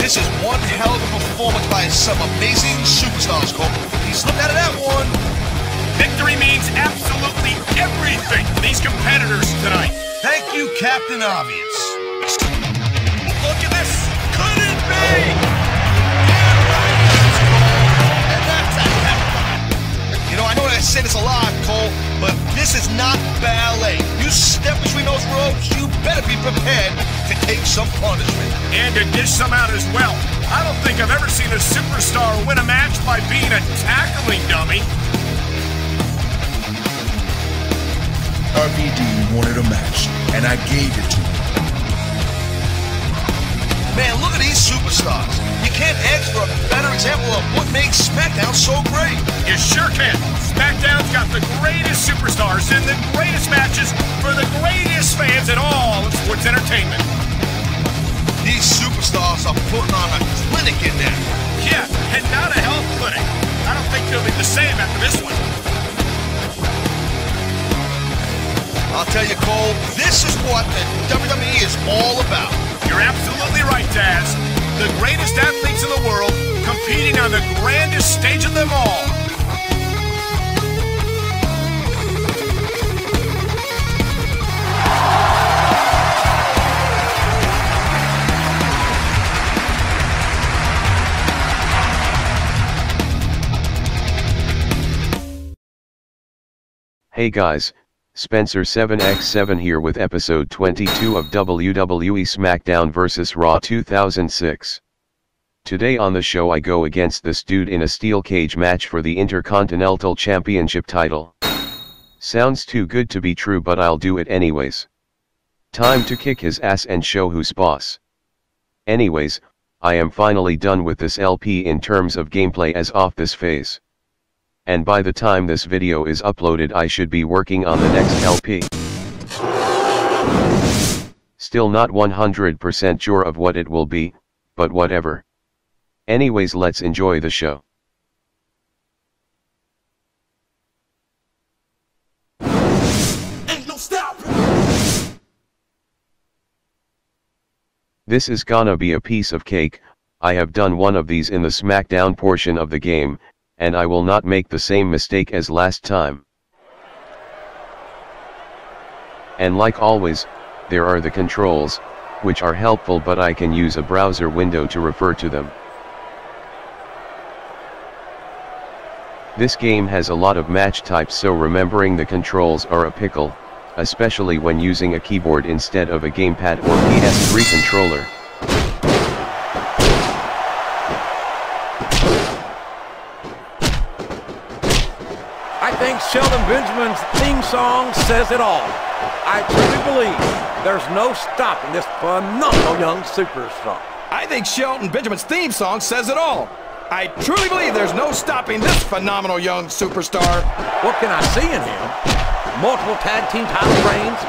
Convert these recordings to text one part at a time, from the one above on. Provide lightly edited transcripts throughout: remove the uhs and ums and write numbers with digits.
This is one hell of a performance by some amazing superstars, Cole. He slipped out of that one. Victory means absolutely everything to these competitors tonight. Thank you, Captain Obvious. Look at this. Could it be? You know, I know that I say this a lot, Cole, but this is not ballet. You step between those ropes, you better be prepared to take some punishment. And to dish some out as well. I don't think I've ever seen a superstar win a match by being a tackling dummy. RVD wanted a match, and I gave it to him. Man, look at these superstars. You can't ask for a better example of what makes SmackDown so great. You sure can. SmackDown's got the greatest superstars and the greatest matches for the greatest fans in all of sports entertainment. These superstars are putting on a clinic in there. Yeah, and not a health clinic. I don't think they'll be the same after this one. I'll tell you, Cole, this is what the WWE is all about. You're absolutely right, Taz. The greatest athletes in the world competing on the grandest stage of them all. Hey guys, Spencer 7x7 here with episode 22 of WWE Smackdown vs. Raw 2006. Today on the show I go against this dude in a steel cage match for the Intercontinental Championship title. Sounds too good to be true, but I'll do it anyways. Time to kick his ass and show who's boss. Anyways, I am finally done with this LP in terms of gameplay as off this phase. And by the time this video is uploaded I should be working on the next LP. Still not 100% sure of what it will be, but whatever. Anyways, let's enjoy the show. Ain't no stopping. This is gonna be a piece of cake. I have done one of these in the SmackDown portion of the game, and I will not make the same mistake as last time. And like always, there are the controls, which are helpful, but I can use a browser window to refer to them. This game has a lot of match types, so remembering the controls are a pickle, especially when using a keyboard instead of a gamepad or PS3 controller. I think Shelton Benjamin's theme song says it all. I truly believe there's no stopping this phenomenal young superstar. I think Shelton Benjamin's theme song says it all. I truly believe there's no stopping this phenomenal young superstar. What can I see in him? Multiple tag team title reigns,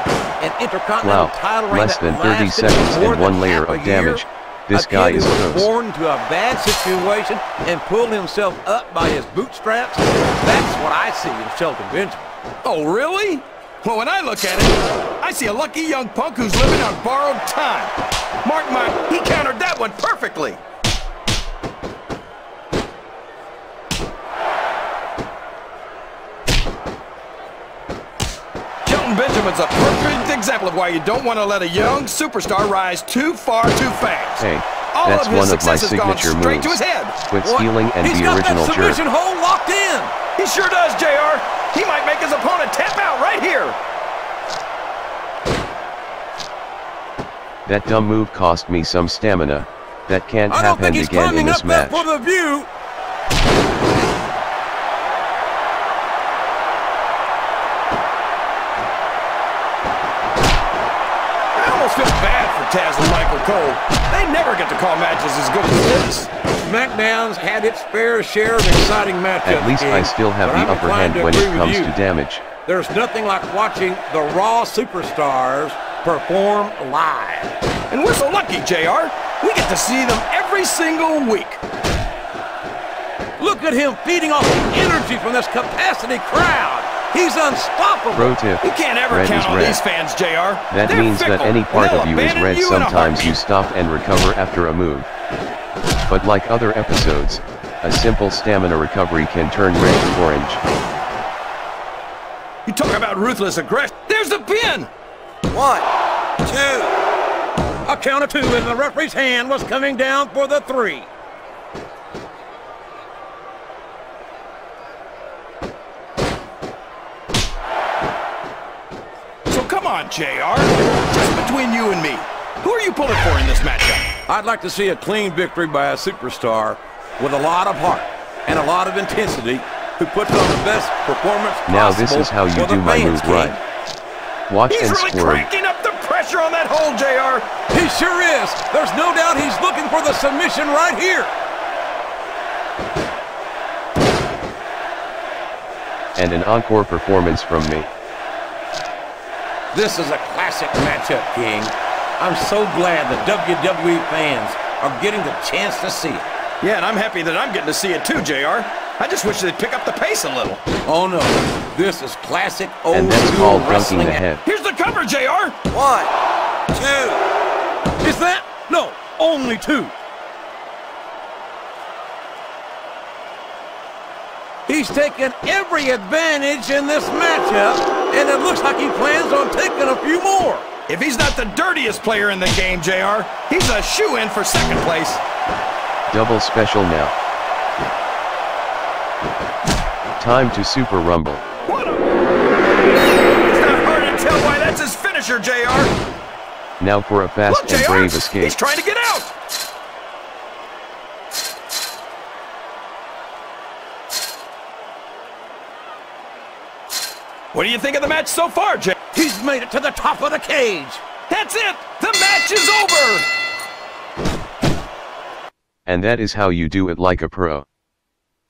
an intercontinental title reign less than that 30 seconds and one layer of damage. This guy is close. Born into a bad situation and pulled himself up by his bootstraps. That's what I see in Shelton Benjamin. Oh, really? Well, when I look at it, I see a lucky young punk who's living on borrowed time. Mark my, he countered that one perfectly. Shelton Benjamin's a perfect example of why you don't want to let a young superstar rise too far too fast. Hey, all that's of his one of my success has gone signature straight moves. to his head. Quit stealing and He's be got original that jerk. submission hold locked in. He sure does, JR. He might make his opponent tap out right here. That dumb move cost me some stamina. That can't I don't happen think he's again in climbing this up there match. for the view. I almost feel bad for Taz and Michael Cole. They never get to call matches as good as this. SmackDown's had its fair share of exciting matchups. At least I still have the upper hand when it comes to damage. There's nothing like watching the Raw superstars perform live. And we're so lucky, JR. We get to see them every single week. Look at him feeding off the energy from this capacity crowd. He's unstoppable. Pro tip, You can't ever red count is on red. these fans, JR. That They're means that fickle, any part and of they'll you is abandon red. you in a Sometimes you heartbeat. stop and recover after a move. But like other episodes, a simple stamina recovery can turn red to orange. You talk about ruthless aggression. There's the pin! 1, 2. A count of 2 and the referee's hand was coming down for the 3. So come on, JR. Just between you and me, who are you pulling for in this matchup? I'd like to see a clean victory by a superstar with a lot of heart and a lot of intensity who puts on the best performance Now possible this is how you for the do my fans, move right. Watch He's and really squirm. cranking up the pressure on that hole, JR. He sure is. There's no doubt he's looking for the submission right here. And an encore performance from me. This is a classic matchup, King. I'm so glad the WWE fans are getting the chance to see it. Yeah, and I'm happy that I'm getting to see it too, JR. I just wish they'd pick up the pace a little. Oh no, this is classic old And that's school called dunking wrestling. the head. Here's the cover, JR. 1, 2. Is that? No, only 2. He's taken every advantage in this matchup, and it looks like he plans on taking a few more. If he's not the dirtiest player in the game, JR, he's a shoo-in for second place. Double special now. Time to Super Rumble. What a... It's not hard to tell why that's his finisher, JR. Now for a fast Look, and JR, brave escape. he's trying to get out. What do you think of the match so far, JR? He's made it to the top of the cage. That's it! The match is over! And that is how you do it like a pro.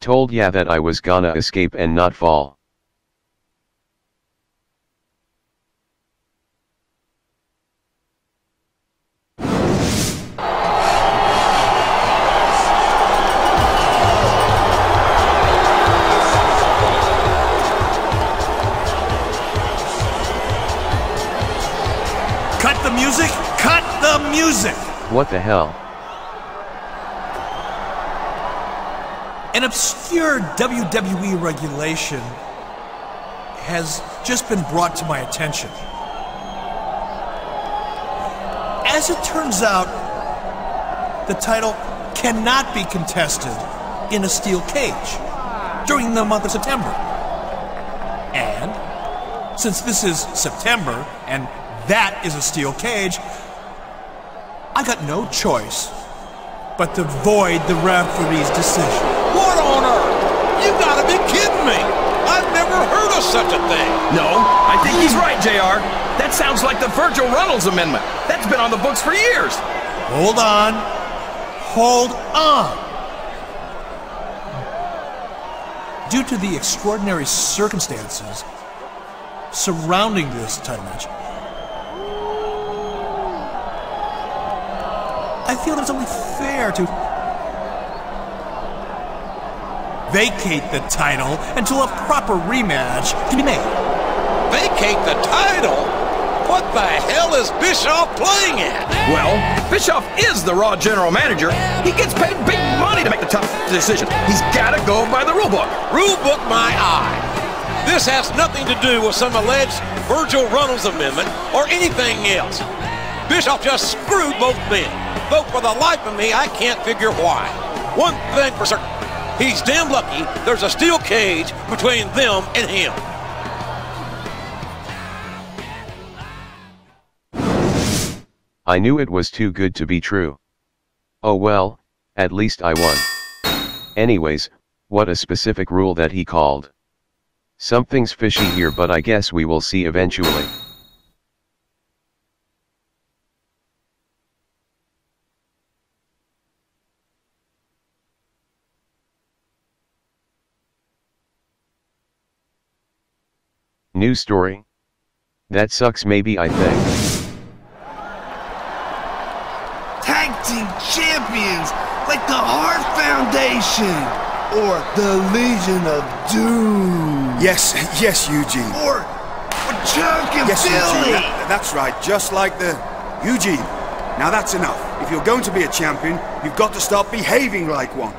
Told ya that I was gonna escape and not fall. Cut the music! Cut the music! What the hell? An obscure WWE regulation has just been brought to my attention. As it turns out, the title cannot be contested in a steel cage during the month of September. And since this is September and that is a steel cage, I got no choice but to void the referee's decision. What on earth? You gotta be kidding me! I've never heard of such a thing! No, I think he's right, JR. That sounds like the Virgil Runnels Amendment. That's been on the books for years. Hold on. Hold on. Due to the extraordinary circumstances surrounding this title match, I feel it's only fair to vacate the title until a proper rematch can be made. Vacate the title? What the hell is Bischoff playing at? Well, Bischoff is the Raw general manager. He gets paid big money to make the tough decision. He's got to go by the rule book. Rule book my eye. This has nothing to do with some alleged Virgil Runnels Amendment or anything else. Bischoff just screwed both men. Though for the life of me, I can't figure why. One thing for certain, he's damn lucky there's a steel cage between them and him. I knew it was too good to be true. Oh well, at least I won. Anyways, what a specific rule that he called. Something's fishy here, but I guess we will see eventually. News story? That sucks maybe, I think. Tag team champions like the Hart Foundation or the Legion of Doom. Yes, Eugene. Or Chuck and Yes, Billy. Eugene. That's right, just like the... Eugene, now that's enough. If you're going to be a champion, you've got to start behaving like one.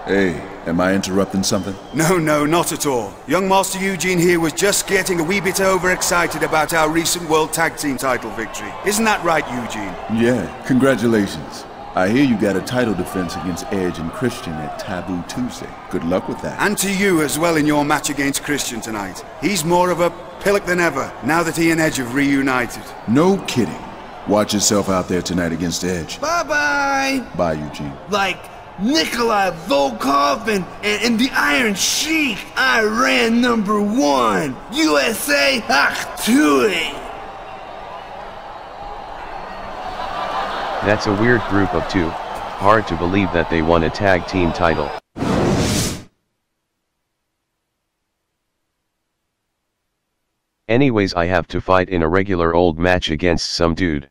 Hey, am I interrupting something? No, not at all. Young Master Eugene here was just getting a wee bit overexcited about our recent World Tag Team title victory. Isn't that right, Eugene? Yeah, congratulations. I hear you got a title defense against Edge and Christian at Taboo Tuesday. Good luck with that. And to you as well in your match against Christian tonight. He's more of a pillock than ever, now that he and Edge have reunited. No kidding. Watch yourself out there tonight against Edge. Bye-bye. Bye, Eugene. Like Nikolai Volkov and the Iron Sheik, Iran #1, USA Hachtui. That's a weird group of two. Hard to believe that they won a tag team title. Anyways, I have to fight in a regular old match against some dude.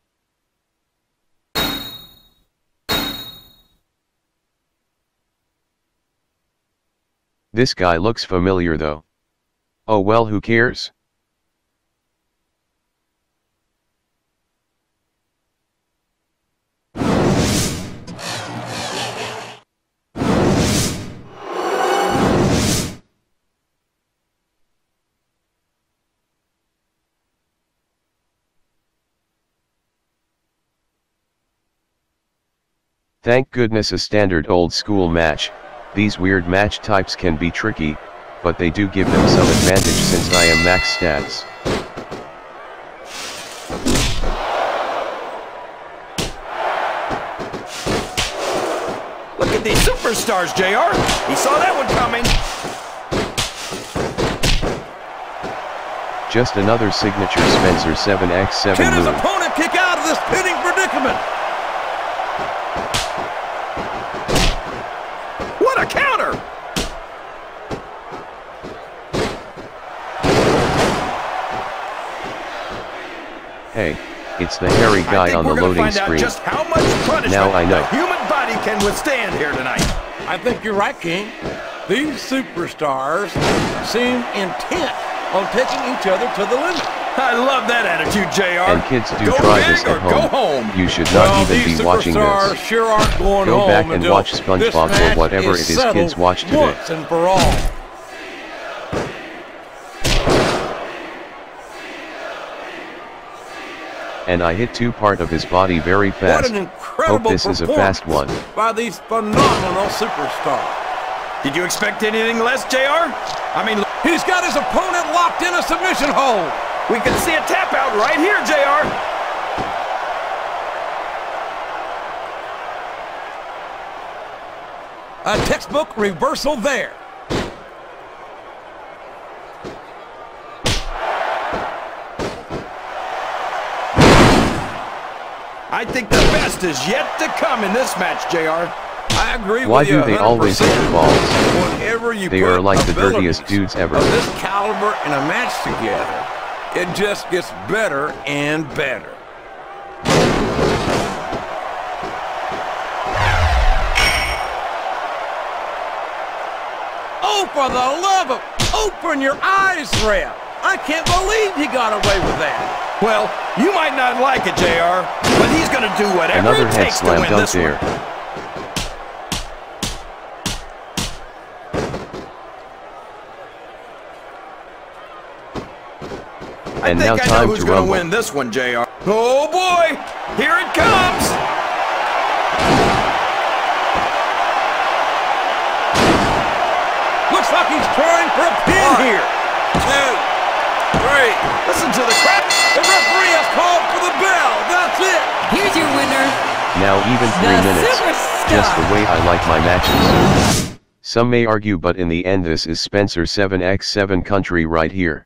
This guy looks familiar though. Oh well, who cares? Thank goodness a standard old school match. These weird match types can be tricky, but they do give them some advantage since I am max stats. Look at these superstars, JR. He saw that one coming. Just another signature Spencer 7x7 Can his move. opponent kick out of this pinning predicament? What a counter! Hey, it's the hairy guy on the loading screen. Just how much punishment Now I know. the human body can withstand here tonight. I think you're right, King. These superstars seem intent on taking each other to the limit. I love that attitude, JR. And kids do go try big this or at go home. home. You should not Well, even these be watching superstars this. sure aren't going Go home back and until watch this SpongeBob match or whatever it is settled kids watch today. once and for all. And I hit two part of his body very What fast. an incredible Hope this is a fast one. by these phenomenal superstars. Did you expect anything less, JR? I mean, He's got his opponent locked in a submission hold. we can see a tap out right here, JR. A textbook reversal there. I think the best is yet to come in this match, JR. I agree Why with you do they always hit 100%. the balls? Whenever you They put are like the abilities dirtiest dudes ever. of this caliber in a match together, it just gets better and better. Oh, for the love of... Open your eyes, Ref. I can't believe he got away with that. Well, you might not like it, JR, but he's going to do whatever Another it head takes to slam win dunk this there. one. And I now think I know time who's to going rumble. to win this one, JR. Oh boy, here it comes. Looks like he's trying for a pin here. 2, 3. Listen to the crowd. The referee has called for the bell. That's it. Here's your winner, Now even 3 the minutes. superstar. Just the way I like my matches. Some may argue, but in the end this is Spencer 7x7 country right here.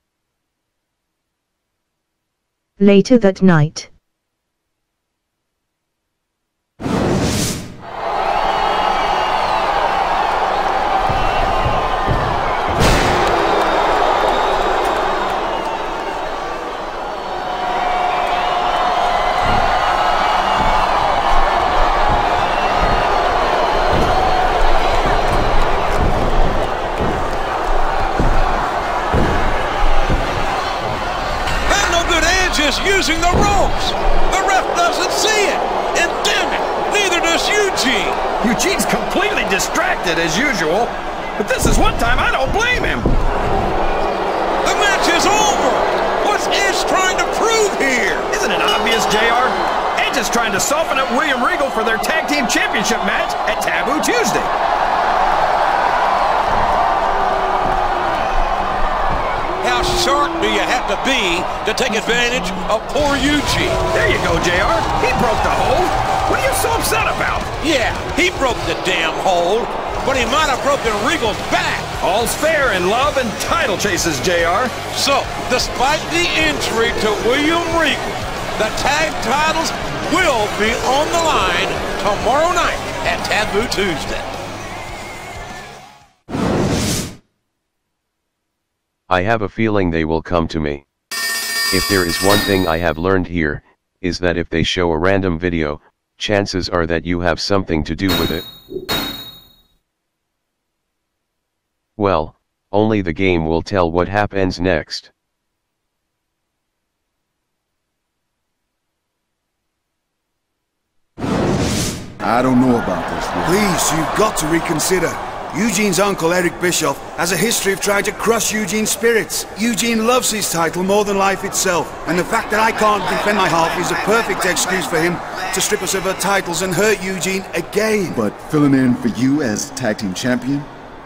Later that night. That no good Edge is using the ropes. The ref doesn't see it. And damn it, Eugene. Eugene's completely distracted as usual, but this is one time I don't blame him. The match is over. What's Edge trying to prove here? Isn't it obvious, JR? Edge is trying to soften up William Regal for their tag team championship match at Taboo Tuesday. How sharp do you have to be to take advantage of poor Eugene? There you go, JR. He broke the hold. What are you so upset about? Yeah, he broke the damn hold, but he might have broken Regal's back. All's fair in love and title chases, JR. So, despite the injury to William Regal, the tag titles will be on the line tomorrow night at Taboo Tuesday. I have a feeling they will come to me. If there is one thing I have learned here, is that if they show a random video, chances are that you have something to do with it. Well, only the game will tell what happens next. I don't know about this, Rick. Please, you've got to reconsider. Eugene's uncle, Eric Bischoff, has a history of trying to crush Eugene's spirits. Eugene loves his title more than life itself, and the fact that I can't defend my half is a perfect excuse for him to strip us of our titles and hurt Eugene again. But filling in for you as tag team champion,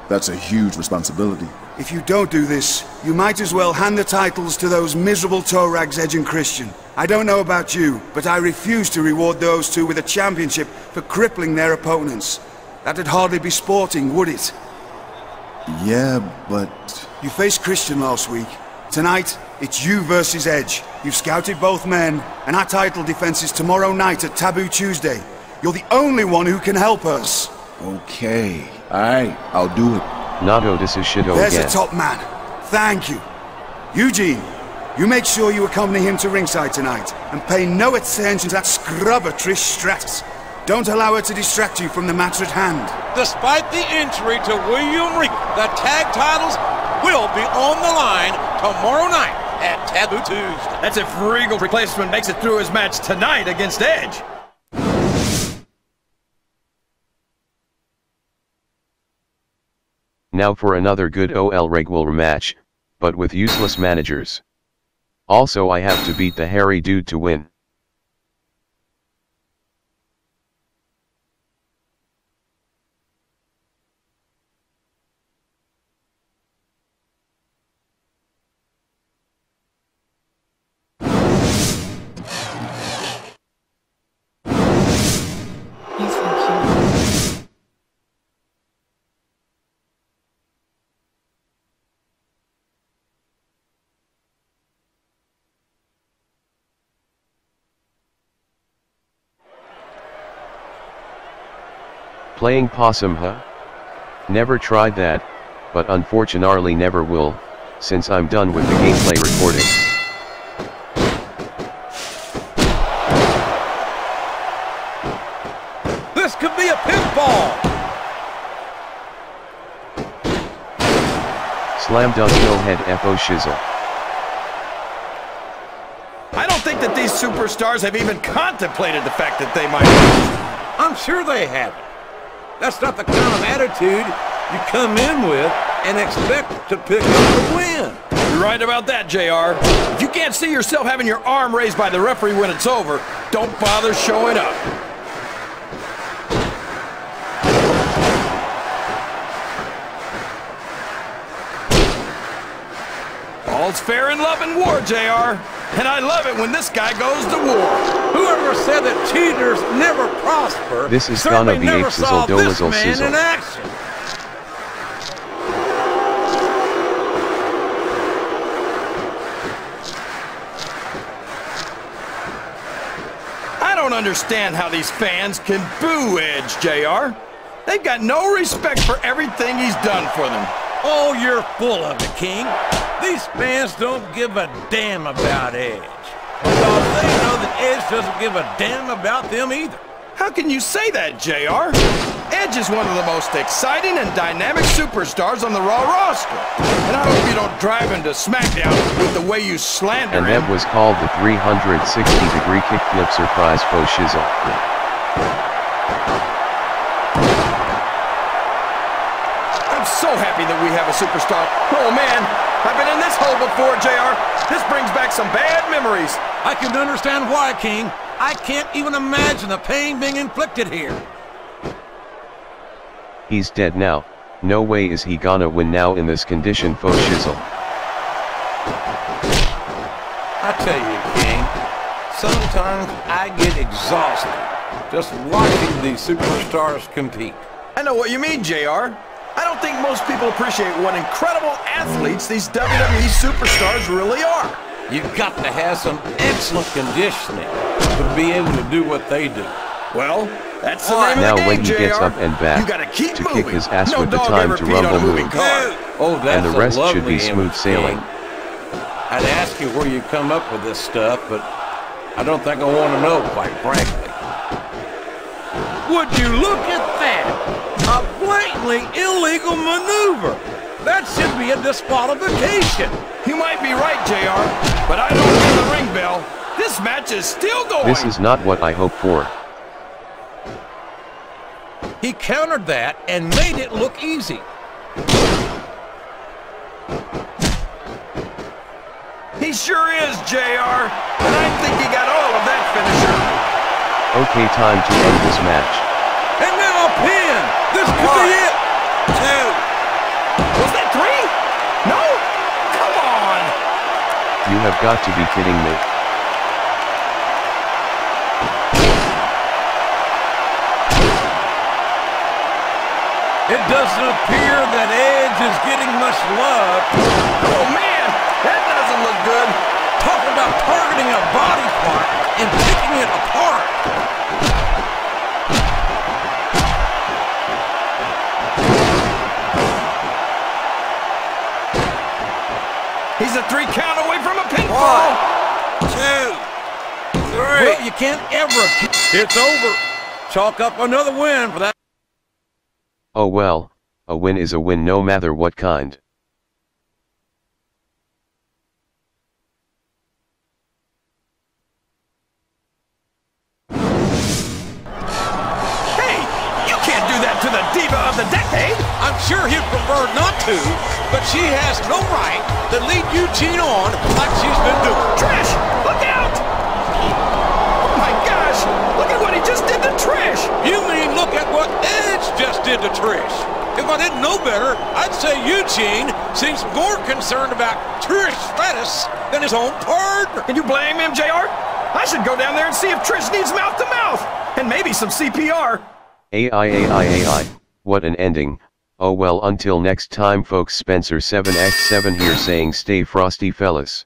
that's a huge responsibility. If you don't do this, you might as well hand the titles to those miserable toe rags, Edge and Christian. I don't know about you, but I refuse to reward those two with a championship for crippling their opponents. That'd hardly be sporting, would it? Yeah, but... You faced Christian last week. Tonight, it's you versus Edge. You've scouted both men, and our title defense is tomorrow night at Taboo Tuesday. You're the only one who can help us. Okay. Alright, I'll do it. Nato, this is Shido There's again. a top man. Thank you. Eugene, you make sure you accompany him to ringside tonight, and pay no attention to that scrubber Trish Stratus. Don't allow her to distract you from the matter at hand. Despite the injury to William Regal, the tag titles will be on the line tomorrow night at Taboo Tuesday. That's if Regal's replacement makes it through his match tonight against Edge. Now for another good OL regular match, but with useless managers. Also I have to beat the hairy dude to win. Playing possum, huh? Never tried that, but unfortunately never will, since I'm done with the gameplay recording. This could be a pinfall! Slam dunk no head FO shizzle. I don't think that these superstars have even contemplated the fact that they might lose. I'm sure they haven't. That's not the kind of attitude you come in with and expect to pick up the win. You're right about that, JR. If you can't see yourself having your arm raised by the referee when it's over, don't bother showing up. All's fair in love and war, JR. And I love it when this guy goes to war. Whoever said that cheaters never prosper, This is gonna be never saw this Sizzle man Sizzle. in action. I don't understand how these fans can boo Edge, JR. They've got no respect for everything he's done for them. Oh, you're full of it, King. These fans don't give a damn about Edge. Because they know that Edge doesn't give a damn about them either. How can you say that, JR? Edge is one of the most exciting and dynamic superstars on the Raw roster. And I hope you don't drive him to Smackdown with the way you slander And him. that was called the 360-degree kickflip surprise faux shizzle. so happy that we have a superstar. Oh, man, I've been in this hole before, JR. This brings back some bad memories. I can understand why, King. I can't even imagine the pain being inflicted here. He's dead now. No way is he gonna win now in this condition, faux shizzle. I tell you, King, sometimes I get exhausted just watching these superstars compete. I know what you mean, JR. I don't think most people appreciate what incredible athletes these WWE superstars really are. You've got to have some excellent conditioning to be able to do what they do. Well, that's the name now of the game, when he JR. gets up and back You gotta keep to moving. kick his ass No with the dog time ever to peed on a rumble moving move, car. Oh, that's and the rest a should be lovely smooth image, sailing. King. I'd ask you where you come up with this stuff, but I don't think I want to know, quite frankly. Would you look at that? A blatantly illegal maneuver. That should be a disqualification. You might be right, JR, but I don't hear the ring bell. This match is still going. This is not what I hoped for. He countered that and made it look easy. He sure is, JR. And I think he got all of that finisher. Okay, time to end this match. And now a pin. This could be it. 2. Was that 3? No? Come on. You have got to be kidding me. It doesn't appear that Edge is getting much love. Oh, man. That doesn't look good. Talk about targeting a body part and picking it apart. He's a 3 count away from a pinfall. 1, 2, 3. Well, you can't ever. It's over. Chalk up another win for that. Oh well, a win is a win no matter what kind. Hey, you can't do that to the diva of the decade. I'm sure he'd prefer not to, but she has no right to lead Eugene on like she's been doing. Trish, look out! Oh my gosh, look at what he just did to Trish. You mean look at what Edge just did to Trish? If I didn't know better, I'd say Eugene seems more concerned about Trish Stratus than his own partner. Can you blame him, JR? I should go down there and see if Trish needs mouth-to-mouth. And maybe some CPR. AI. What an ending. Oh well, until next time folks, Spencer 7x7 here saying stay frosty fellas.